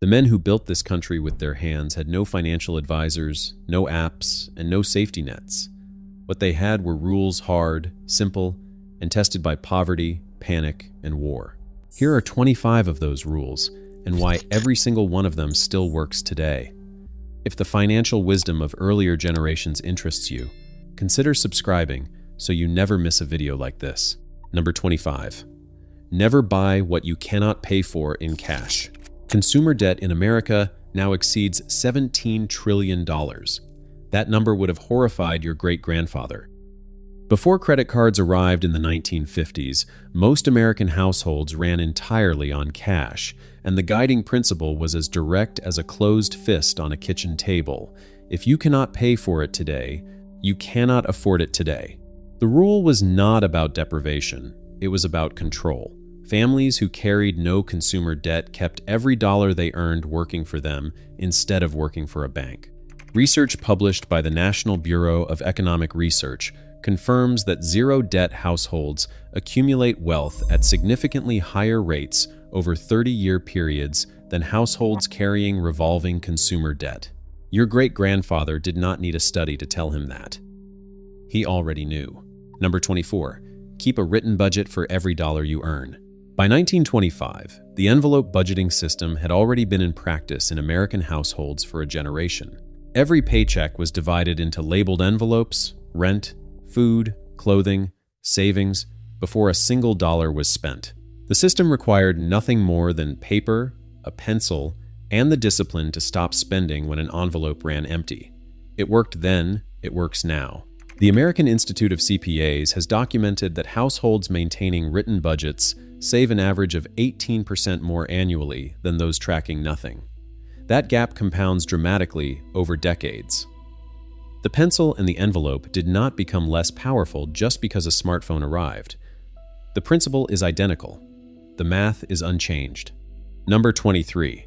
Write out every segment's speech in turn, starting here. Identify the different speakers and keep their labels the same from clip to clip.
Speaker 1: The men who built this country with their hands had no financial advisors, no apps, and no safety nets. What they had were rules hard, simple, and tested by poverty, panic, and war. Here are 25 of those rules, and why every single one of them still works today. If the financial wisdom of earlier generations interests you, consider subscribing so you never miss a video like this. Number 25. Never buy what you cannot pay for in cash. Consumer debt in America now exceeds $17 trillion. That number would have horrified your great-grandfather. Before credit cards arrived in the 1950s, most American households ran entirely on cash, and the guiding principle was as direct as a closed fist on a kitchen table. If you cannot pay for it today, you cannot afford it today. The rule was not about deprivation, it was about control. Families who carried no consumer debt kept every dollar they earned working for them instead of working for a bank. Research published by the National Bureau of Economic Research confirms that zero-debt households accumulate wealth at significantly higher rates over 30-year periods than households carrying revolving consumer debt. Your great-grandfather did not need a study to tell him that. He already knew. Number 24. Keep a written budget for every dollar you earn. By 1925, the envelope budgeting system had already been in practice in American households for a generation. Every paycheck was divided into labeled envelopes, rent, food, clothing, savings, before a single dollar was spent. The system required nothing more than paper, a pencil, and the discipline to stop spending when an envelope ran empty. It worked then, it works now. The American Institute of CPAs has documented that households maintaining written budgets save an average of 18% more annually than those tracking nothing. That gap compounds dramatically over decades. The pencil and the envelope did not become less powerful just because a smartphone arrived. The principle is identical. The math is unchanged. Number 23.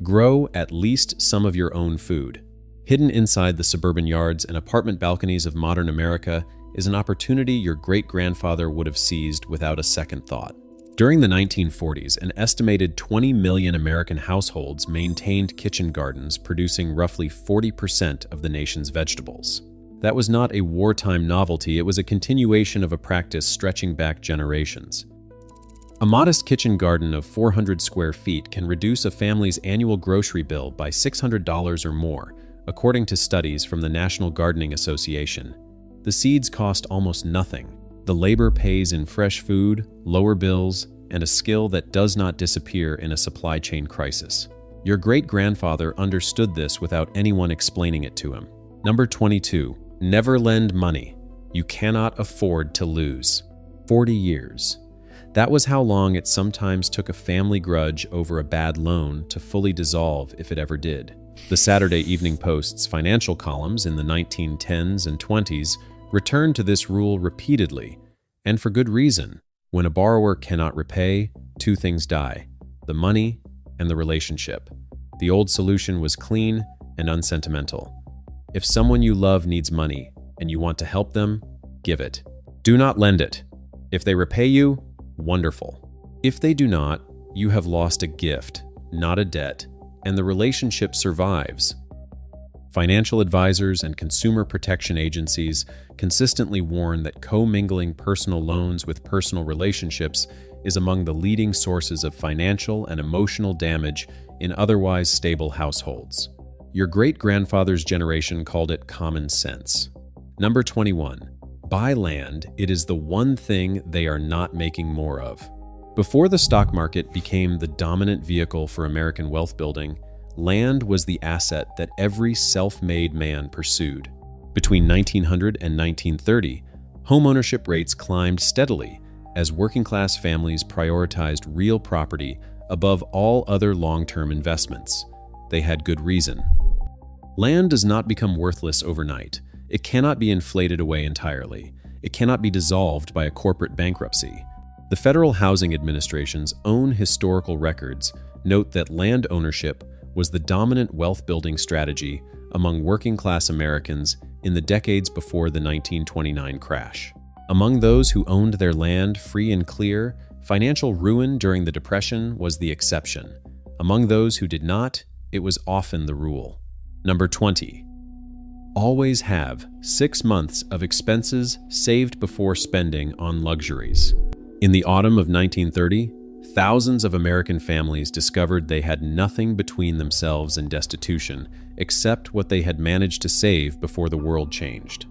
Speaker 1: Grow at least some of your own food. Hidden inside the suburban yards and apartment balconies of modern America is an opportunity your great-grandfather would have seized without a second thought. During the 1940s, an estimated 20 million American households maintained kitchen gardens producing roughly 40% of the nation's vegetables. That was not a wartime novelty, it was a continuation of a practice stretching back generations. A modest kitchen garden of 400 square feet can reduce a family's annual grocery bill by $600 or more, according to studies from the National Gardening Association. The seeds cost almost nothing. The labor pays in fresh food, lower bills, and a skill that does not disappear in a supply chain crisis. Your great-grandfather understood this without anyone explaining it to him. Number 22. Never lend money. You cannot afford to lose. 40 years. That was how long it sometimes took a family grudge over a bad loan to fully dissolve if it ever did. The Saturday Evening Post's financial columns in the 1910s and 20s returned to this rule repeatedly, and for good reason. When a borrower cannot repay, two things die: the money and the relationship. The old solution was clean and unsentimental. If someone you love needs money and you want to help them, give it. Do not lend it. If they repay you, wonderful. If they do not, you have lost a gift, not a debt, and the relationship survives. Financial advisors and consumer protection agencies consistently warn that commingling personal loans with personal relationships is among the leading sources of financial and emotional damage in otherwise stable households. Your great-grandfather's generation called it common sense. Number 21. Buy land. It is the one thing they are not making more of. Before the stock market became the dominant vehicle for American wealth building, land was the asset that every self-made man pursued. Between 1900 and 1930, homeownership rates climbed steadily as working-class families prioritized real property above all other long-term investments. They had good reason. Land does not become worthless overnight. It cannot be inflated away entirely. It cannot be dissolved by a corporate bankruptcy. The Federal Housing Administration's own historical records note that land ownership was the dominant wealth-building strategy among working-class Americans in the decades before the 1929 crash. Among those who owned their land free and clear, financial ruin during the Depression was the exception. Among those who did not, it was often the rule. Number 20. Always have 6 months of expenses saved before spending on luxuries. In the autumn of 1930, thousands of American families discovered they had nothing between themselves and destitution except what they had managed to save before the world changed.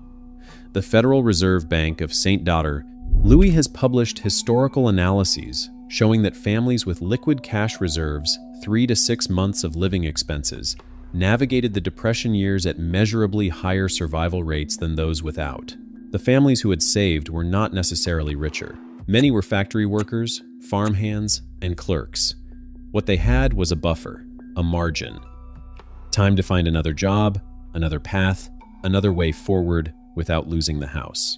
Speaker 1: The Federal Reserve Bank of St. Daughter, Louis has published historical analyses showing that families with liquid cash reserves, 3 to 6 months of living expenses, navigated the Depression years at measurably higher survival rates than those without. The families who had saved were not necessarily richer. Many were factory workers, farmhands, and clerks. What they had was a buffer, a margin. Time to find another job, another path, another way forward without losing the house.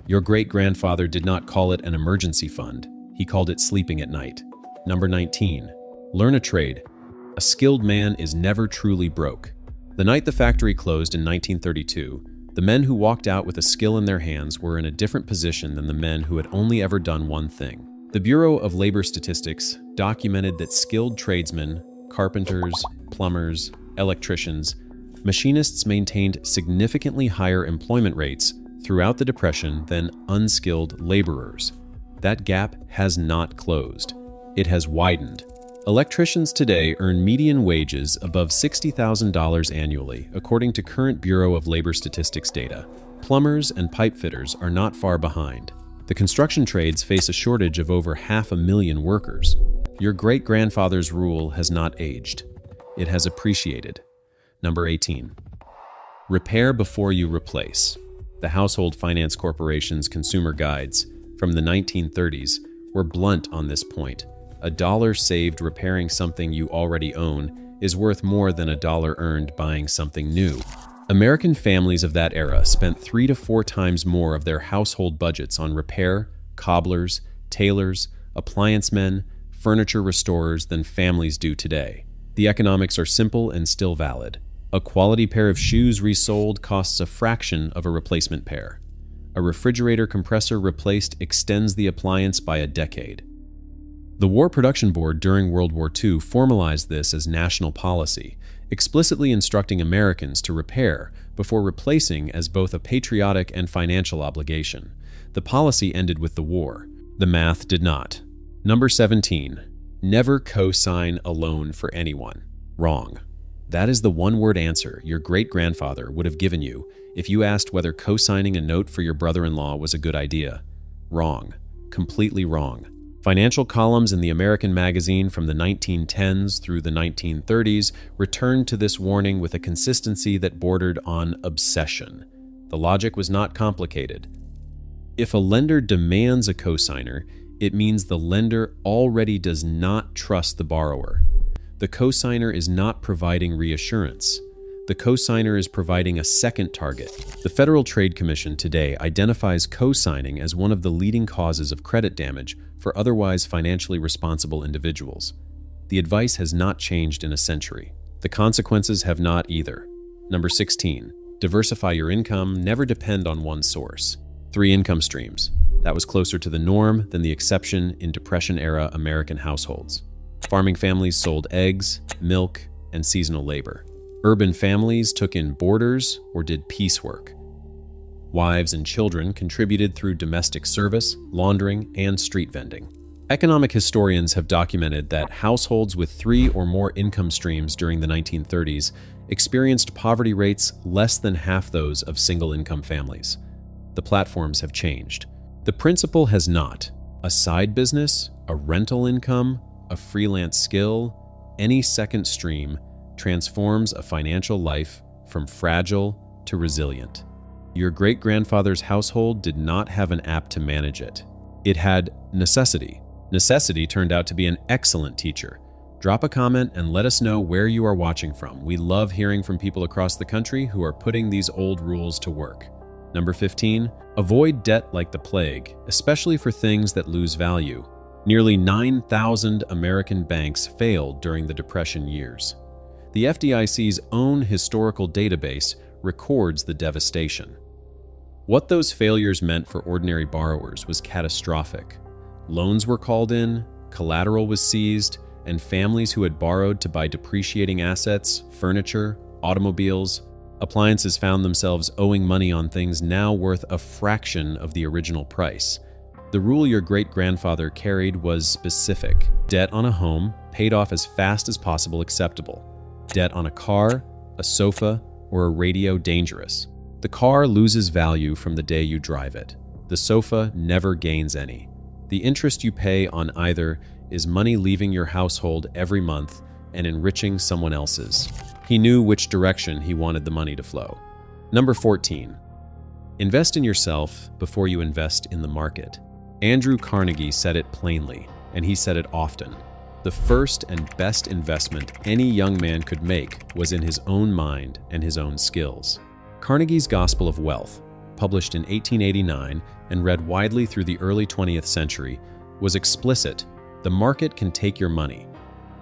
Speaker 1: Your great-grandfather did not call it an emergency fund. He called it sleeping at night. Number 19. Learn a trade. A skilled man is never truly broke. The night the factory closed in 1932, the men who walked out with a skill in their hands were in a different position than the men who had only ever done one thing. The Bureau of Labor Statistics documented that skilled tradesmen, carpenters, plumbers, electricians, machinists maintained significantly higher employment rates throughout the Depression than unskilled laborers. That gap has not closed. It has widened. Electricians today earn median wages above $60,000 annually, according to current Bureau of Labor Statistics data. Plumbers and pipe fitters are not far behind. The construction trades face a shortage of over 500,000 workers. Your great-grandfather's rule has not aged. It has appreciated. Number 18. Repair before you replace. The Household Finance Corporation's consumer guides from the 1930s were blunt on this point. $1 saved repairing something you already own is worth more than $1 earned buying something new. American families of that era spent 3 to 4 times more of their household budgets on repair, cobblers, tailors, appliance men, furniture restorers than families do today. The economics are simple and still valid. A quality pair of shoes resold costs a fraction of a replacement pair. A refrigerator compressor replaced extends the appliance by a decade. The War Production Board during World War II formalized this as national policy, explicitly instructing Americans to repair before replacing as both a patriotic and financial obligation. The policy ended with the war. The math did not. Number 17. Never co-sign a loan for anyone. Wrong. That is the one-word answer your great-grandfather would have given you if you asked whether co-signing a note for your brother-in-law was a good idea. Wrong. Completely wrong. Financial columns in the American magazine from the 1910s through the 1930s returned to this warning with a consistency that bordered on obsession. The logic was not complicated. If a lender demands a cosigner, it means the lender already does not trust the borrower. The cosigner is not providing reassurance. The cosigner is providing a second target. The Federal Trade Commission today identifies cosigning as one of the leading causes of credit damage for otherwise financially responsible individuals. The advice has not changed in a century. The consequences have not either. Number 16. Diversify your income, never depend on one source. 3 income streams. That was closer to the norm than the exception in Depression-era American households. Farming families sold eggs, milk, and seasonal labor. Urban families took in boarders or did piecework. Wives and children contributed through domestic service, laundering, and street vending. Economic historians have documented that households with 3 or more income streams during the 1930s experienced poverty rates less than half those of single-income families. The platforms have changed. The principle has not. A side business, a rental income, a freelance skill, any second stream transforms a financial life from fragile to resilient. Your great-grandfather's household did not have an app to manage it. It had necessity. Necessity turned out to be an excellent teacher. Drop a comment and let us know where you are watching from. We love hearing from people across the country who are putting these old rules to work. Number 15, avoid debt like the plague, especially for things that lose value. Nearly 9,000 American banks failed during the Depression years. The FDIC's own historical database records the devastation. What those failures meant for ordinary borrowers was catastrophic. Loans were called in, collateral was seized, and families who had borrowed to buy depreciating assets, furniture, automobiles, appliances found themselves owing money on things now worth a fraction of the original price. The rule your great-grandfather carried was specific. Debt on a home, paid off as fast as possible, acceptable. Debt on a car, a sofa, or a radio, dangerous. The car loses value from the day you drive it. The sofa never gains any. The interest you pay on either is money leaving your household every month and enriching someone else's. He knew which direction he wanted the money to flow. Number 14. Invest in yourself before you invest in the market. Andrew Carnegie said it plainly, and he said it often. The first and best investment any young man could make was in his own mind and his own skills. Carnegie's Gospel of Wealth, published in 1889 and read widely through the early 20th century, was explicit. The market can take your money,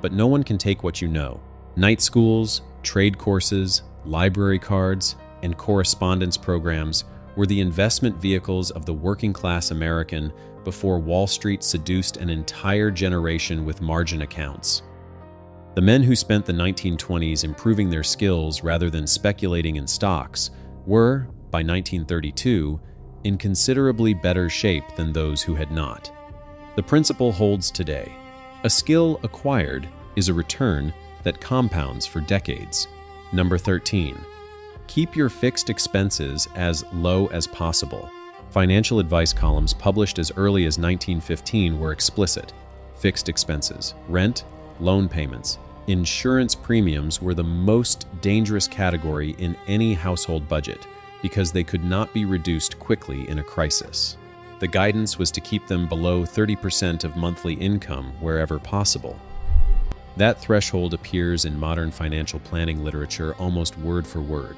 Speaker 1: but no one can take what you know. Night schools, trade courses, library cards, and correspondence programs were the investment vehicles of the working-class American before Wall Street seduced an entire generation with margin accounts. The men who spent the 1920s improving their skills rather than speculating in stocks were, by 1932, in considerably better shape than those who had not. The principle holds today. A skill acquired is a return that compounds for decades. Number 13. Keep your fixed expenses as low as possible. Financial advice columns published as early as 1915 were explicit. Fixed expenses, rent, loan payments, insurance premiums were the most dangerous category in any household budget because they could not be reduced quickly in a crisis. The guidance was to keep them below 30% of monthly income wherever possible. That threshold appears in modern financial planning literature almost word for word.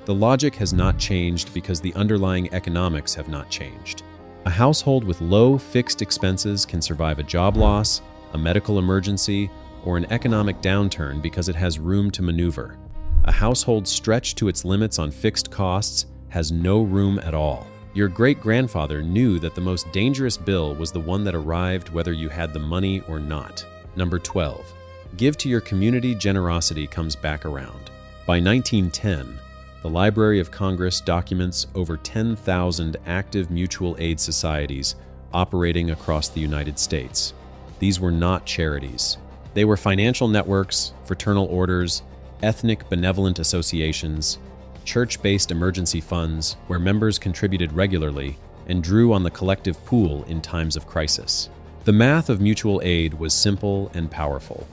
Speaker 1: The logic has not changed because the underlying economics have not changed. A household with low fixed expenses can survive a job loss, a medical emergency, or an economic downturn because it has room to maneuver. A household stretched to its limits on fixed costs has no room at all. Your great-grandfather knew that the most dangerous bill was the one that arrived whether you had the money or not. Number 12. Give to your community. Generosity comes back around. By 1910, the Library of Congress documents over 10,000 active mutual aid societies operating across the United States. These were not charities. They were financial networks, fraternal orders, ethnic benevolent associations, church-based emergency funds where members contributed regularly and drew on the collective pool in times of crisis. The math of mutual aid was simple and powerful.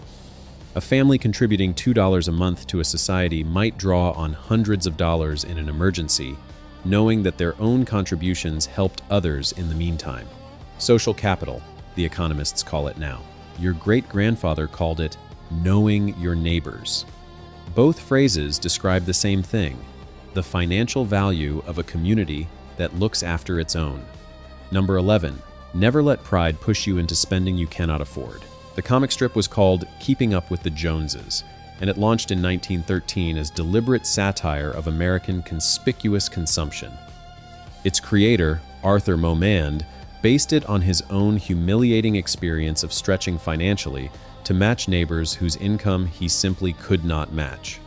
Speaker 1: A family contributing $2 a month to a society might draw on hundreds of dollars in an emergency, knowing that their own contributions helped others in the meantime. Social capital, the economists call it now. Your great-grandfather called it knowing your neighbors. Both phrases describe the same thing, the financial value of a community that looks after its own. Number 11. Never let pride push you into spending you cannot afford. The comic strip was called Keeping Up with the Joneses, and it launched in 1913 as deliberate satire of American conspicuous consumption. Its creator, Arthur Momand, based it on his own humiliating experience of stretching financially to match neighbors whose income he simply could not match.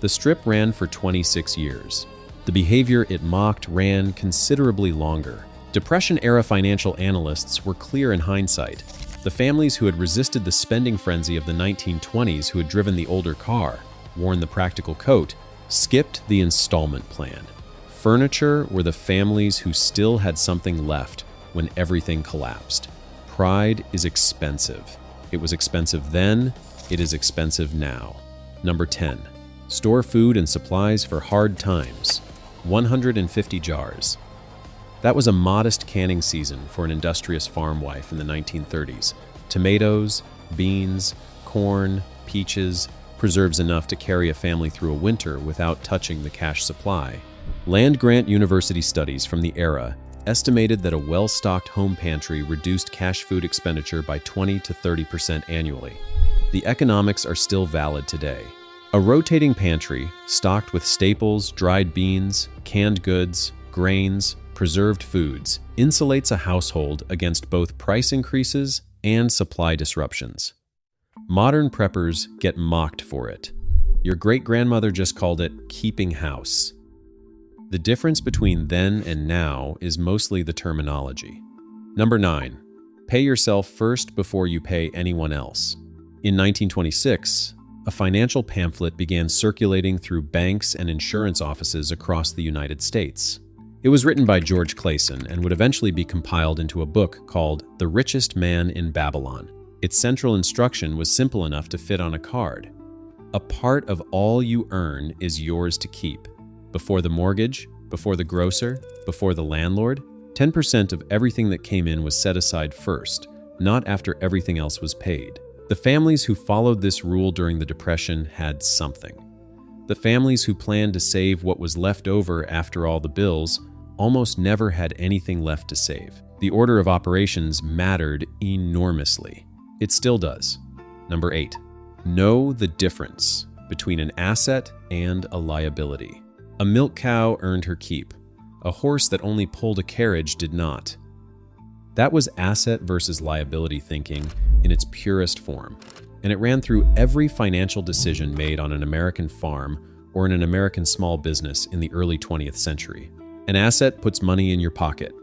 Speaker 1: The strip ran for 26 years. The behavior it mocked ran considerably longer. Depression-era financial analysts were clear in hindsight. The families who had resisted the spending frenzy of the 1920s, who had driven the older car, worn the practical coat, skipped the installment plan. Furniture were the families who still had something left when everything collapsed. Pride is expensive. It was expensive then, it is expensive now. Number 10. Store food and supplies for hard times. 150 jars. That was a modest canning season for an industrious farm wife in the 1930s. Tomatoes, beans, corn, peaches, preserves enough to carry a family through a winter without touching the cash supply. Land-grant university studies from the era estimated that a well-stocked home pantry reduced cash food expenditure by 20 to 30% annually. The economics are still valid today. A rotating pantry, stocked with staples, dried beans, canned goods, grains, preserved foods, insulates a household against both price increases and supply disruptions. Modern preppers get mocked for it. Your great-grandmother just called it keeping house. The difference between then and now is mostly the terminology. Number 9. Pay yourself first before you pay anyone else. In 1926, a financial pamphlet began circulating through banks and insurance offices across the United States. It was written by George Clason and would eventually be compiled into a book called The Richest Man in Babylon. Its central instruction was simple enough to fit on a card. A part of all you earn is yours to keep. Before the mortgage, before the grocer, before the landlord, 10% of everything that came in was set aside first, not after everything else was paid. The families who followed this rule during the Depression had something. The families who planned to save what was left over after all the bills almost never had anything left to save. The order of operations mattered enormously. It still does. Number 8. Know the difference between an asset and a liability. A milk cow earned her keep. A horse that only pulled a carriage did not. That was asset versus liability thinking in its purest form, and it ran through every financial decision made on an American farm or in an American small business in the early 20th century. An asset puts money in your pocket.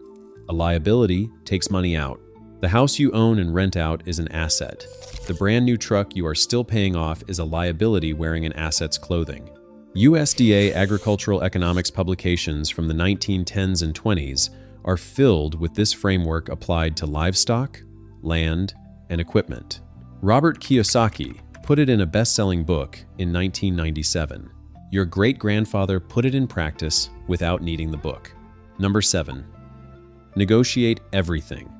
Speaker 1: A liability takes money out. The house you own and rent out is an asset. The brand new truck you are still paying off is a liability wearing an asset's clothing. USDA agricultural economics publications from the 1910s and 20s are filled with this framework applied to livestock, land, and equipment. Robert Kiyosaki put it in a best-selling book in 1997. Your great-grandfather put it in practice without needing the book. Number 7. Negotiate everything.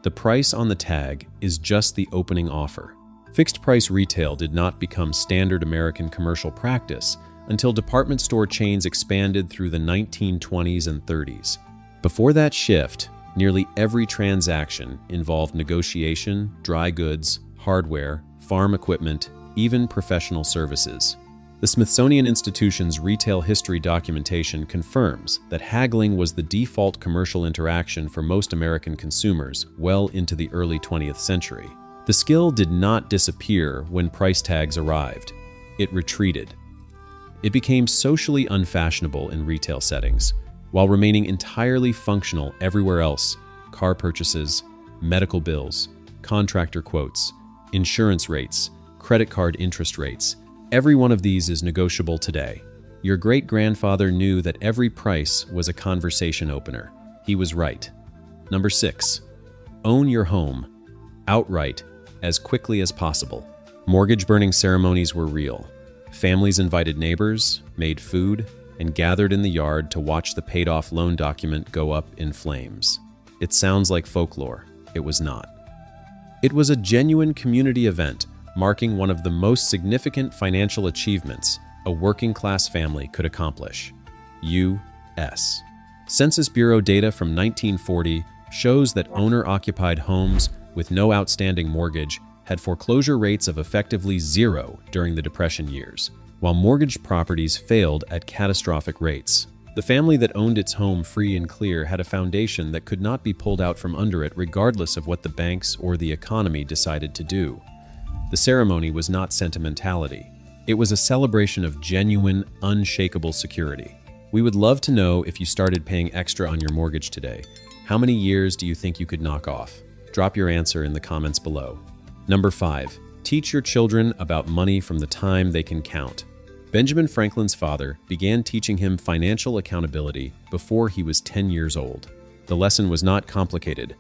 Speaker 1: The price on the tag is just the opening offer. Fixed-price retail did not become standard American commercial practice until department store chains expanded through the 1920s and 30s. Before that shift, nearly every transaction involved negotiation, dry goods, hardware, farm equipment, even professional services. The Smithsonian Institution's retail history documentation confirms that haggling was the default commercial interaction for most American consumers well into the early 20th century. The skill did not disappear when price tags arrived. It retreated. It became socially unfashionable in retail settings, while remaining entirely functional everywhere else: car purchases, medical bills, contractor quotes, insurance rates, credit card interest rates. Every one of these is negotiable today. Your great-grandfather knew that every price was a conversation opener. He was right. Number 6. Own your home, outright, as quickly as possible. Mortgage burning ceremonies were real. Families invited neighbors, made food, and gathered in the yard to watch the paid-off loan document go up in flames. It sounds like folklore. It was not. It was a genuine community event, marking one of the most significant financial achievements a working-class family could accomplish. U.S. Census Bureau data from 1940 shows that owner-occupied homes with no outstanding mortgage had foreclosure rates of effectively zero during the Depression years, while mortgaged properties failed at catastrophic rates. The family that owned its home free and clear had a foundation that could not be pulled out from under it regardless of what the banks or the economy decided to do. The ceremony was not sentimentality. It was a celebration of genuine, unshakable security. We would love to know if you started paying extra on your mortgage today. How many years do you think you could knock off? Drop your answer in the comments below. Number 5. Teach your children about money from the time they can count. Benjamin Franklin's father began teaching him financial accountability before he was 10 years old. The lesson was not complicated.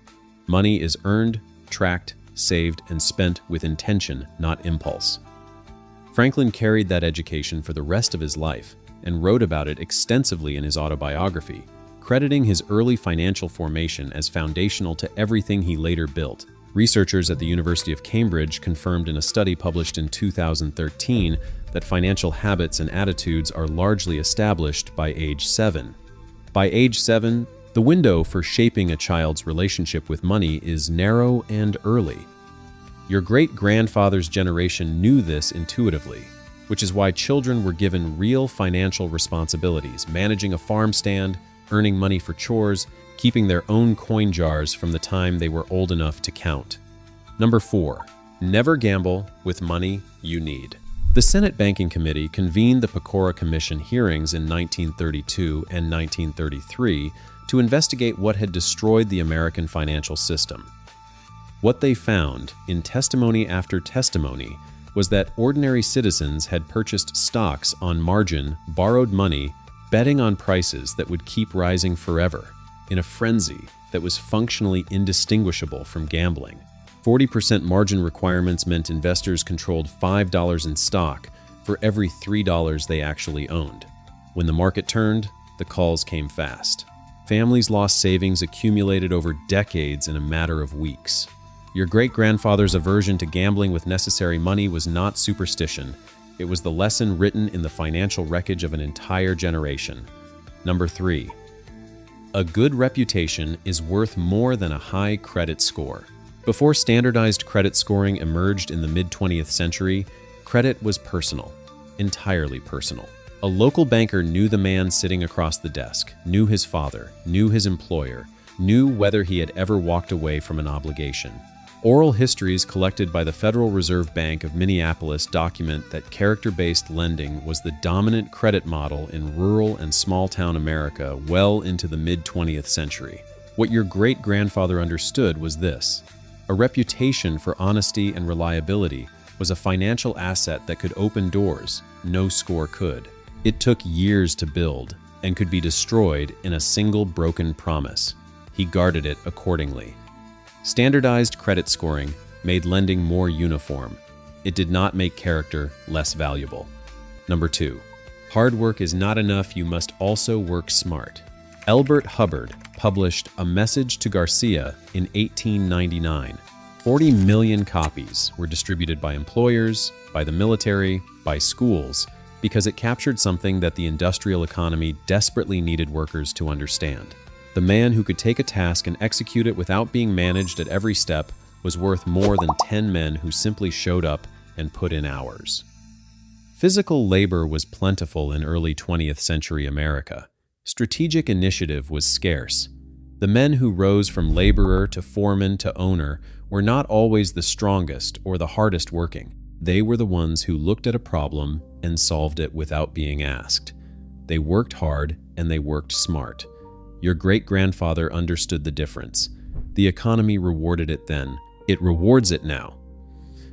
Speaker 1: Money is earned, tracked, saved, and spent with intention, not impulse. Franklin carried that education for the rest of his life and wrote about it extensively in his autobiography, crediting his early financial formation as foundational to everything he later built. Researchers at the University of Cambridge confirmed in a study published in 2013 that financial habits and attitudes are largely established by age 7. By age 7, the window for shaping a child's relationship with money is narrow and early. Your great-grandfather's generation knew this intuitively, which is why children were given real financial responsibilities, managing a farm stand, earning money for chores, keeping their own coin jars from the time they were old enough to count. Number 4. Never gamble with money you need. The Senate Banking Committee convened the Pecora Commission hearings in 1932 and 1933 to investigate what had destroyed the American financial system. What they found, in testimony after testimony, was that ordinary citizens had purchased stocks on margin, borrowed money, betting on prices that would keep rising forever, in a frenzy that was functionally indistinguishable from gambling. 40% margin requirements meant investors controlled $5 in stock for every $3 they actually owned. When the market turned, the calls came fast. Families lost savings accumulated over decades in a matter of weeks. Your great-grandfather's aversion to gambling with necessary money was not superstition. It was the lesson written in the financial wreckage of an entire generation. Number 3. A good reputation is worth more than a high credit score. Before standardized credit scoring emerged in the mid-20th century, credit was personal, entirely personal. A local banker knew the man sitting across the desk, knew his father, knew his employer, knew whether he had ever walked away from an obligation. Oral histories collected by the Federal Reserve Bank of Minneapolis document that character-based lending was the dominant credit model in rural and small-town America well into the mid-20th century. What your great-grandfather understood was this: a reputation for honesty and reliability was a financial asset that could open doors no score could. It took years to build and could be destroyed in a single broken promise. He guarded it accordingly. Standardized credit scoring made lending more uniform. It did not make character less valuable. Number 2. Hard work is not enough, you must also work smart. Elbert Hubbard published A Message to Garcia in 1899. 40 million copies were distributed by employers, by the military, by schools, because it captured something that the industrial economy desperately needed workers to understand. The man who could take a task and execute it without being managed at every step was worth more than 10 men who simply showed up and put in hours. Physical labor was plentiful in early 20th century America. Strategic initiative was scarce. The men who rose from laborer to foreman to owner were not always the strongest or the hardest working. They were the ones who looked at a problem and solved it without being asked. They worked hard and they worked smart. Your great-grandfather understood the difference. The economy rewarded it then. It rewards it now.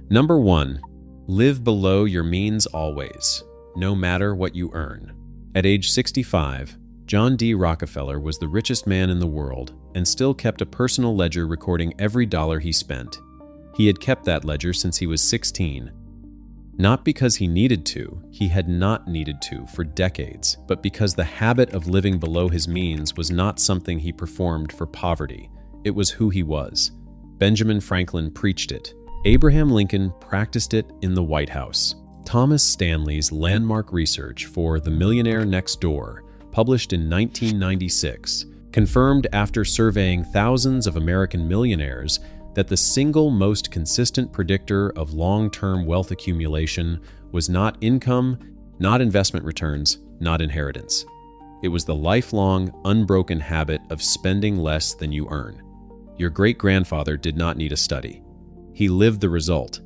Speaker 1: Number 1. Live below your means always, no matter what you earn. At age 65, John D. Rockefeller was the richest man in the world and still kept a personal ledger recording every dollar he spent. He had kept that ledger since he was 16. Not because he needed to, he had not needed to for decades, but because the habit of living below his means was not something he performed for poverty. It was who he was. Benjamin Franklin preached it. Abraham Lincoln practiced it in the White House. Thomas Stanley's landmark research for The Millionaire Next Door, published in 1996, confirmed after surveying thousands of American millionaires that the single most consistent predictor of long-term wealth accumulation was not income, not investment returns, not inheritance. It was the lifelong, unbroken habit of spending less than you earn. Your great-grandfather did not need a study. He lived the result.